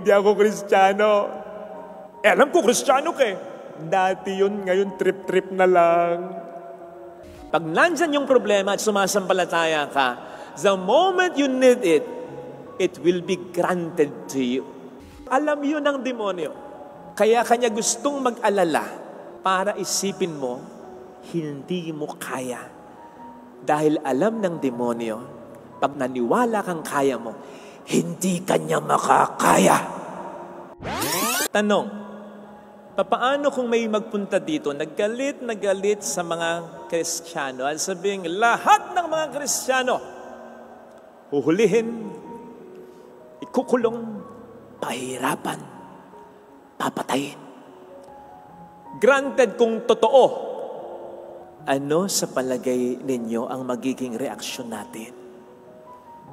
di ako Kristiyano. Alam ko, Kristiyano ka eh. Dati yun, ngayon trip-trip na lang. Pag nandyan yung problema at sumasampalataya ka, the moment you need it, it will be granted to you. Alam yun ng demonyo. Kaya kanya gustong mag-alala para isipin mo, hindi mo kaya. Dahil alam ng demonyo, pag naniwala kang kaya mo, hindi kanya makakaya. Tanong, paano kung may magpunta dito, nagalit sa mga Kristiyano, at sabing lahat ng mga Kristiyano, huhulihin, ikukulong, pahirapan, papatayin. Granted kung totoo, ano sa palagay ninyo ang magiging reaksyon natin?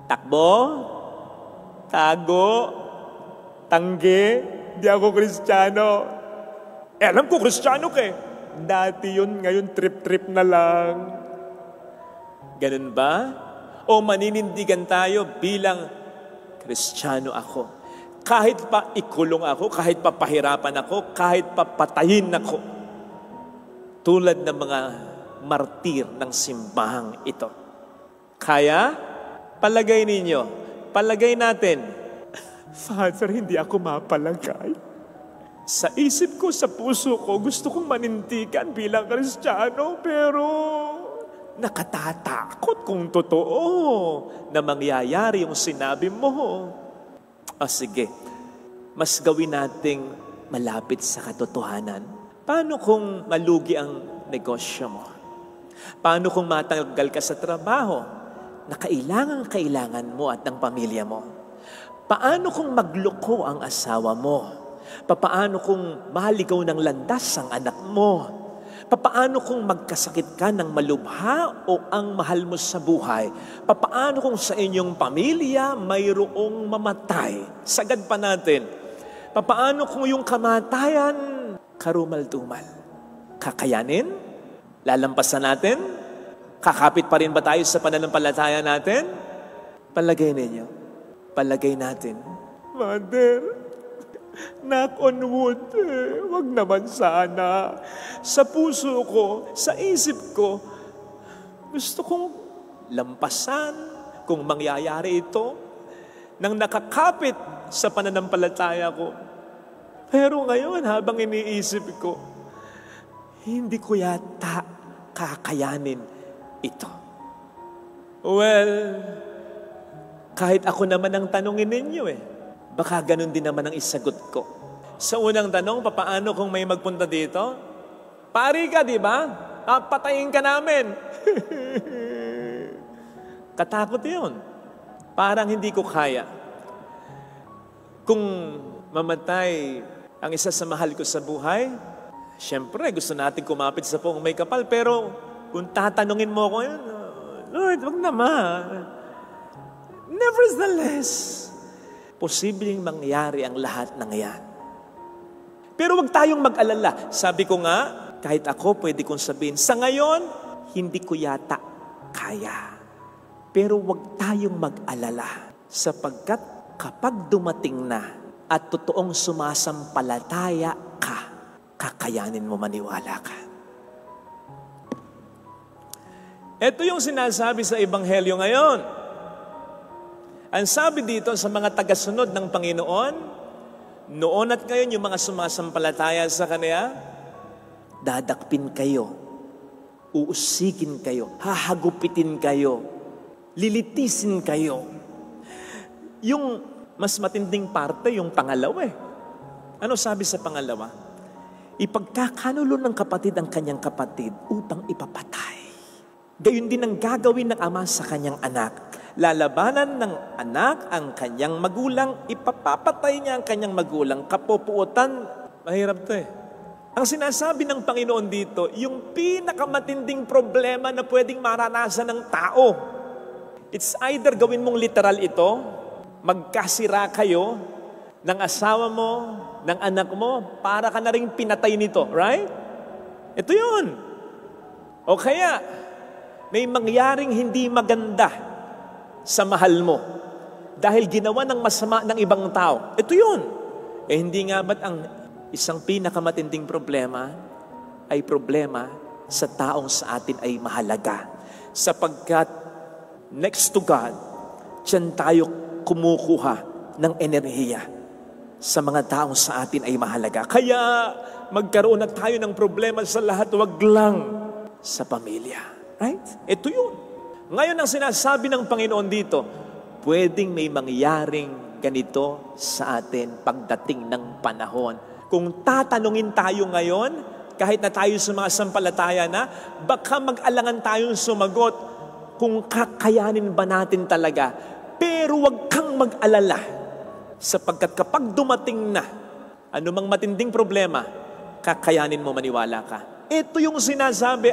Takbo? Tago? Tanggi? Di ako Kristiyano. Alam ko, Kristiyano ka eh. Dati yun, ngayon trip-trip na lang. Ganun ba? O maninindigan tayo bilang Kristiyano ako. Kahit pa ikulong ako, kahit pa pahirapan ako, kahit pa patayin ako. Tulad ng mga martir ng simbahang ito. Kaya, palagay ninyo, palagay natin, Father, hindi ako mapalagay. Sa isip ko, sa puso ko, gusto kong manindigan bilang Kristiyano, pero nakatatakot kung totoo na mangyayari yung sinabi mo. O sige, mas gawin nating malapit sa katotohanan. Paano kung malugi ang negosyo mo? Paano kung matanggal ka sa trabaho na kailangan mo at ng pamilya mo? Paano kung magloko ang asawa mo? Paano kung maligaw ng landas ang anak mo? Paano kung magkasakit ka ng malubha o ang mahal mo sa buhay? Paano kung sa inyong pamilya mayroong mamatay? Sagad pa natin. Paano kung yung kamatayan karumal-dumal? Kakayanin? Lalampasan natin? Kakapit pa rin ba tayo sa pananampalataya natin? Palagay ninyo. Palagay natin. Mother, knock on wood, wag naman sana. Sa puso ko, sa isip ko, gusto kong lampasan kung mangyayari ito nang nakakapit sa pananampalataya ko. Pero ngayon, habang iniisip ko, hindi ko yata kakayanin ito. Well, kahit ako naman ang tanongin ninyo baka ganun din naman ang isagot ko. Sa unang tanong, paano kung may magpunta dito? Pari ka, di ba? Patayin ka namin. Katakot yun. Parang hindi ko kaya. Kung mamatay ang isa sa mahal ko sa buhay, syempre gusto natin kumapit sa pong may kapal, pero kung tatanungin mo ko yun, Lord, wag naman. Nevertheless, posibleng mangyari ang lahat ng yan. Pero wag tayong mag-alala. Sabi ko nga, kahit ako pwede kong sabihin, sa ngayon, hindi ko yata kaya. Pero wag tayong mag-alala. Sapagkat kapag dumating na at totoong sumasampalataya ka, kakayanin mo maniwala ka. Ito yung sinasabi sa Ebanghelyo ngayon. Ang sabi dito sa mga tagasunod ng Panginoon, noon at ngayon yung mga sumasampalataya sa Kanya, dadakpin kayo, uusigin kayo, hahagupitin kayo, lilitisin kayo. Yung mas matinding parte, yung pangalawa Ano sabi sa pangalawa? Ipagkakanulo ng kapatid ang kanyang kapatid upang ipapatay. Gayon din ang gagawin ng ama sa kanyang anak. Lalabanan ng anak ang kanyang magulang, ipapapatay niya ang kanyang magulang. Kapupuotan, mahirap to Ang sinasabi ng Panginoon dito, yung pinakamatinding problema na pwedeng maranasan ng tao. It's either gawin mong literal ito, magkasira kayo ng asawa mo, ng anak mo, para ka na rin pinatay nito, right? Ito yun. O kaya, may mangyaring hindi maganda sa mahal mo dahil ginawa ng masama ng ibang tao. Ito yun. Hindi nga ba't ang isang pinakamatinding problema ay problema sa taong sa atin ay mahalaga? Sapagkat next to God, diyan tayo kumukuha ng enerhiya sa mga taong sa atin ay mahalaga. Kaya magkaroon na tayo ng problema sa lahat, wag lang sa pamilya. Right? Ito yun. Ngayon ang sinasabi ng Panginoon dito, pwedeng may mangyaring ganito sa atin pagdating ng panahon. Kung tatanungin tayo ngayon, kahit na tayo sa mga sampalataya na, baka mag-alangan tayong sumagot kung kakayanin ba natin talaga. Pero wag kang mag-alala, sapagkat kapag dumating na anumang matinding problema, kakayanin mo, maniwala ka. Ito yung sinasabi,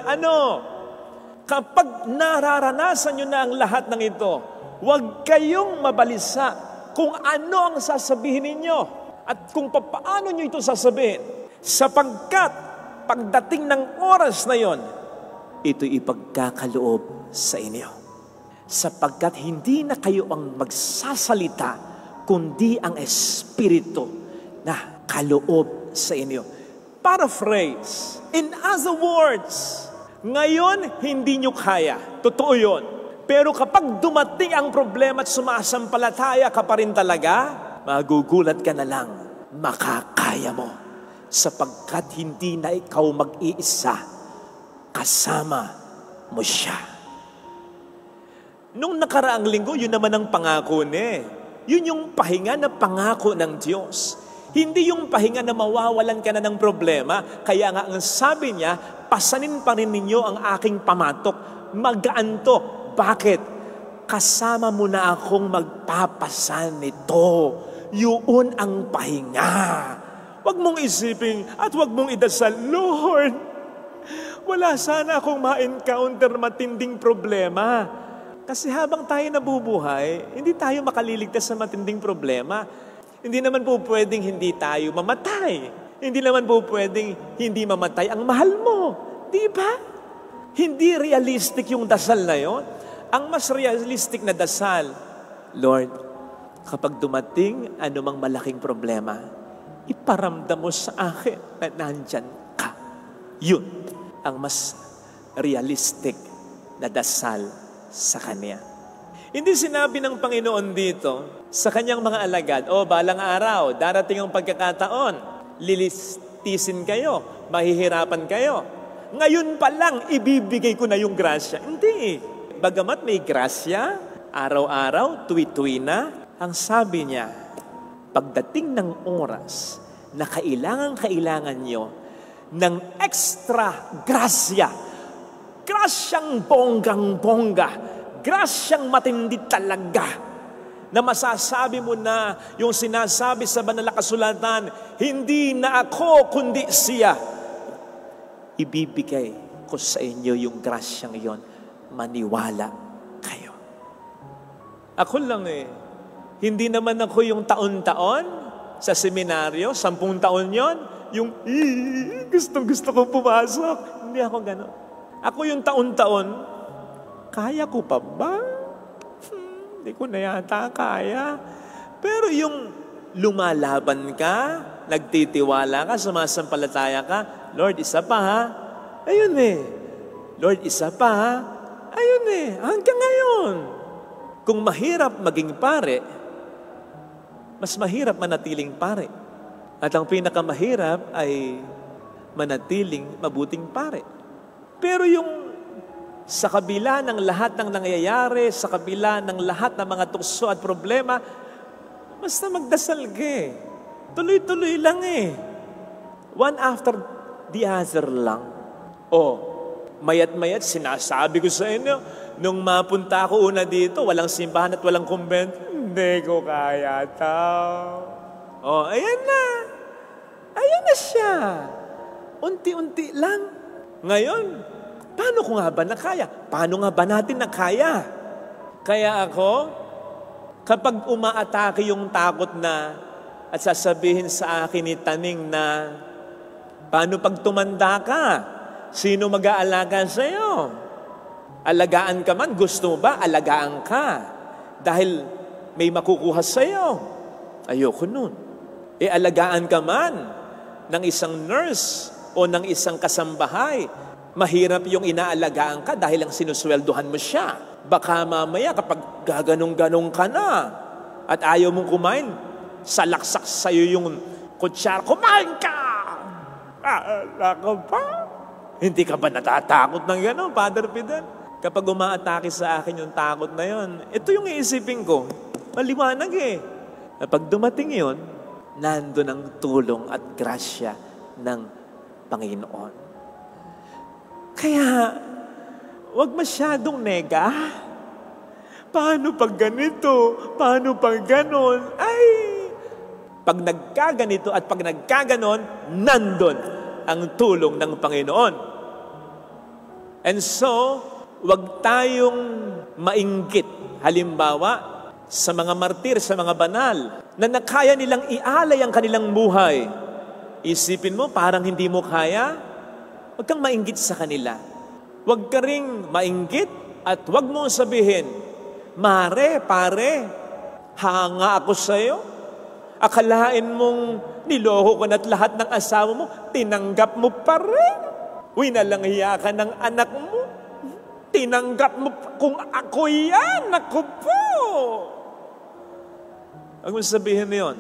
kapag nararanasan nyo na ang lahat ng ito, huwag kayong mabalisa kung ano ang sasabihin ninyo at kung paano nyo ito sasabihin. Sapagkat pagdating ng oras na yon, ito'y ipagkakaloob sa inyo. Sapagkat hindi na kayo ang magsasalita, kundi ang Espiritu na kaloob sa inyo. Paraphrase, in other words, ngayon hindi nyo kaya. Totoo yun. Pero kapag dumating ang problema at sumasampalataya ka pa rin talaga, magugulat ka na lang, makakaya mo. Sapagkat hindi na ikaw mag-iisa, kasama mo siya. Nung nakaraang linggo, yun naman ang pangako niya. Yun yung pahinga na pangako ng Diyos. Hindi yung pahinga na mawawalan ka na ng problema. Kaya nga ang sabi niya, pasanin pa rin ninyo ang aking pamatok. Magaan to. Bakit? Kasama mo na akong magpapasan nito. Yun ang pahinga. Huwag mong isipin at huwag mong idasal, Lord, wala sana akong ma-encounter matinding problema. Kasi habang tayo nabubuhay, hindi tayo makaliligtas sa matinding problema. Hindi naman po pwedeng hindi tayo mamatay. Hindi naman po pwedeng hindi mamatay ang mahal mo. Di ba? Hindi realistic yung dasal na yon. Ang mas realistic na dasal, Lord, kapag dumating anumang malaking problema, iparamdam mo sa akin na nandyan ka. Yun ang mas realistic na dasal sa Kanya. Hindi sinabi ng Panginoon dito sa Kanyang mga alagad, balang araw, darating ang pagkakataon, lilistisin kayo, mahihirapan kayo. Ngayon pa lang, ibibigay ko na yung grasya. Hindi. Bagamat may grasya, araw-araw, tuwi-tuwi na, ang sabi niya, pagdating ng oras na kailangan nyo ng extra grasya, grasyang bonggang-bongga, grasyang matindi talaga, na masasabi mo na yung sinasabi sa banal na kasulatan, hindi na ako kundi siya. Ibibigay ko sa inyo yung grasyang iyon. Maniwala kayo. Ako lang hindi naman ako yung taon-taon sa seminaryo, 10 taon yon, yung gustong-gusto kong pumasok. Hindi ako gano'n. Ako yung taon-taon, kaya ko pa ba? Hindi ko na yata kaya. Pero yung lumalaban ka, nagtitiwala ka, sumasampalataya ka, Lord, isa pa ha? Ayun Lord, isa pa ha? Ayun hanggang ngayon. Kung mahirap maging pare, mas mahirap manatiling pare. At ang pinakamahirap ay manatiling mabuting pare. Pero yung sa kabila ng lahat ng nangyayari, sa kabila ng lahat ng mga tukso at problema, basta magdasal ka Tuloy-tuloy lang One after the other lang. Mayat-mayat, sinasabi ko sa inyo, nung mapunta ako una dito, walang simbahan at walang kumbento, hindi ko kaya ayan na. Ayan na siya. Unti-unti lang. Ngayon, paano ko nga ba nakaya? Paano nga ba natin nakaya? Kaya ako, kapag umaatake yung takot na at sasabihin sa akin ni Taning na, paano pag tumanda ka? Sino mag-aalaga sa'yo? Alagaan ka man, gusto mo ba? Alagaan ka. Dahil may makukuha sa'yo. Ayoko nun. Alagaan ka man ng isang nurse o ng isang kasambahay, mahirap yung inaalagaan ka dahil ang sinusweldohan mo siya. Baka mamaya kapag gaganong-ganong ka na at ayaw mong kumain, salaksak sa'yo yung kutsara, kumain ka! Ala ka pa? Hindi ka ba natatakot ng gano'n, Father Fidel? Kapag umaatake sa akin yung takot na yon, ito yung iisipin ko. Maliwanag eh. Kapag dumating yon, nandun ang tulong at grasya ng Panginoon. Kaya, wag masyadong nega. Paano pag ganito? Paano pag ganon? Ay! Pag nagkaganito at pag nagkaganon, nandun ang tulong ng Panginoon. And so, wag tayong mainggit. Halimbawa, sa mga martir, sa mga banal, na nakaya nilang ialay ang kanilang buhay. Isipin mo, parang hindi mo kaya? Huwag kang mainggit sa kanila. Huwag ka ring mainggit at huwag mong sabihin, Mare, pare, hanga ako sa'yo. Akalain mong niloko ko na't lahat ng asawa mo, tinanggap mo pa rin. Winalanghya ka ng anak mo. Tinanggap mo kung ako yan. Ako po. Huwag mong sabihin mo yun.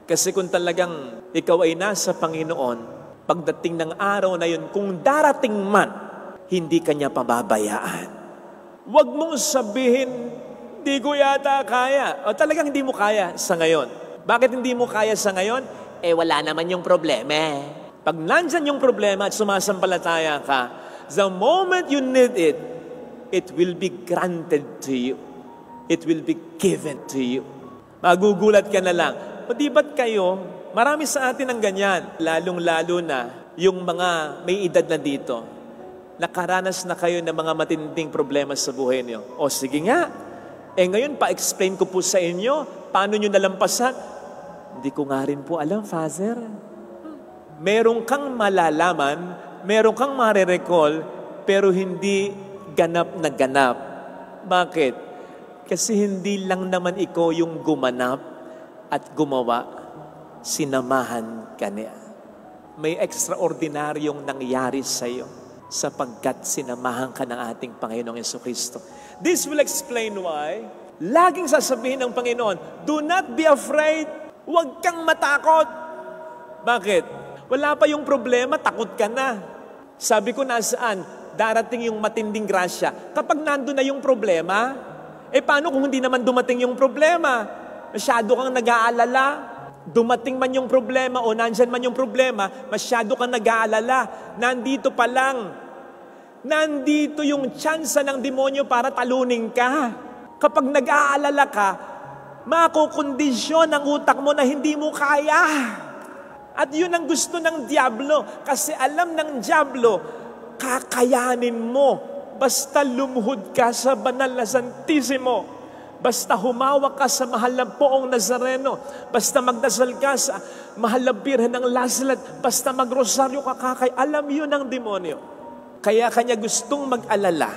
Kasi kung talagang ikaw ay nasa Panginoon, pagdating ng araw na yun, kung darating man, hindi ka niya pababayaan. Huwag mong sabihin, hindi ko yata kaya. O talagang hindi mo kaya sa ngayon. Bakit hindi mo kaya sa ngayon? Wala naman yung problema. Pag nandyan yung problema at sumasampalataya ka, the moment you need it, it will be granted to you. It will be given to you. Magugulat ka na lang. O di ba't kayo, marami sa atin ang ganyan, lalong-lalo na yung mga may edad na dito. Nakaranas na kayo ng mga matinding problema sa buhay niyo. O sige nga, ngayon pa-explain ko po sa inyo, paano nyo nalampasan? Hindi ko nga rin po alam, Father. Meron kang malalaman, meron kang marirecall, pero hindi ganap na ganap. Bakit? Kasi hindi lang naman ikaw yung gumanap at gumawa, sinamahan ka niya. May ekstraordinaryong nangyari sa iyo sapagkat sinamahan ka ng ating Panginoong Jesucristo. This will explain why laging sasabihin ng Panginoon, do not be afraid, huwag kang matakot. Bakit? Wala pa yung problema, takot ka na. Sabi ko nasaan? Darating yung matinding grasya. Kapag nandun na yung problema, paano kung hindi naman dumating yung problema? Masyado kang nag-aalala. Dumating man yung problema o nandyan man yung problema, masyado kang nag-aalala. Nandito pa lang. Nandito yung tsansa ng demonyo para talunin ka. Kapag nag-aalala ka, makukondisyon ang utak mo na hindi mo kaya. At yun ang gusto ng Diablo. Kasi alam ng Diablo, kakayanin mo. Basta lumuhod ka sa banal na Santisimo. Basta humawak ka sa mahal na Poong Nazareno. Basta magdasal ka sa mahal na Birhen ng Lazaret. Basta magrosaryo ka kakay. Alam yun ng demonyo. Kaya kanya gustong mag-alala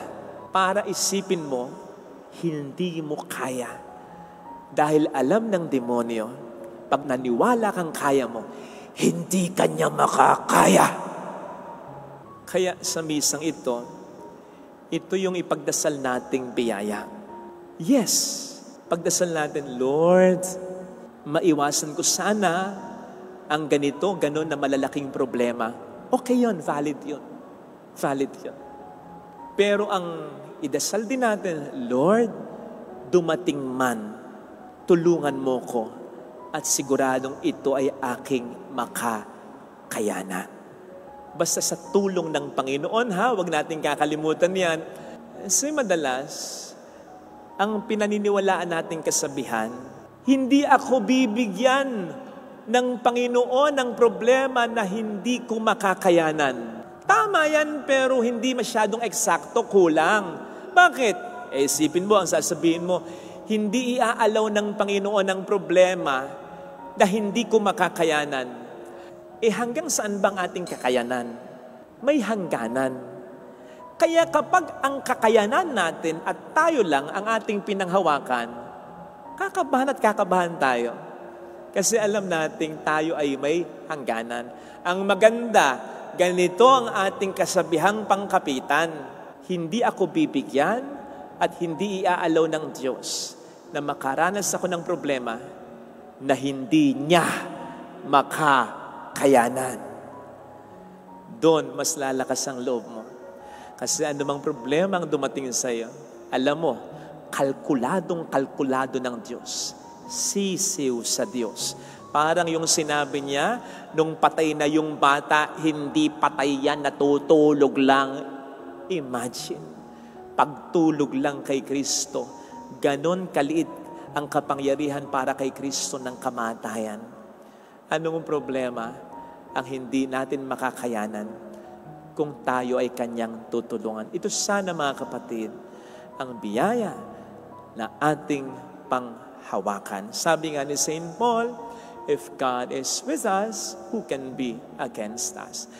para isipin mo, hindi mo kaya. Dahil alam ng demonyo, pag naniwala kang kaya mo, hindi kanya makakaya. Kaya sa misang ito yung ipagdasal nating biyaya. Yes, pagdasal natin, Lord, maiwasan ko sana ang ganito, ganon na malalaking problema. Okay yun, valid yun. Valid yun. Pero ang idasal din natin, Lord, dumating man, tulungan mo ko at siguradong ito ay aking makakayanan. Basta sa tulong ng Panginoon, huwag natin kakalimutan yan. Kasi madalas, ang pinaniniwalaan nating kasabihan, hindi ako bibigyan ng Panginoon ng problema na hindi ko makakayanan. Tama yan, pero hindi masyadong eksakto, kulang. Bakit? Isipin mo, ang sasabihin mo, hindi iaalaw ng Panginoon ang problema na hindi ko makakayanan. Hanggang saan bang ating kakayanan? May hangganan. Kaya kapag ang kakayanan natin at tayo lang ang ating pinanghawakan, kakabahan at kakabahan tayo. Kasi alam nating tayo ay may hangganan. Ang maganda, ganito ang ating kasabihang pangkapitan. Hindi ako bibigyan at hindi iaalaw ng Diyos na makaranas ako ng problema na hindi niya makakayanan. Doon, mas lalakas ang loob mo. Kasi anumang problema ang dumating sa iyo, alam mo, kalkulado ng Diyos. Sisiw sa Diyos. Parang yung sinabi niya, nung patay na yung bata, hindi patay yan, natutulog lang. Imagine, pagtulog lang kay Kristo, ganon kaliit ang kapangyarihan para kay Kristo ng kamatayan. Anong problema ang hindi natin makakayanan kung tayo ay Kanyang tutulungan? Ito sana mga kapatid, ang biyaya na ating panghawakan. Sabi nga ni St. Paul, if God is with us, who can be against us?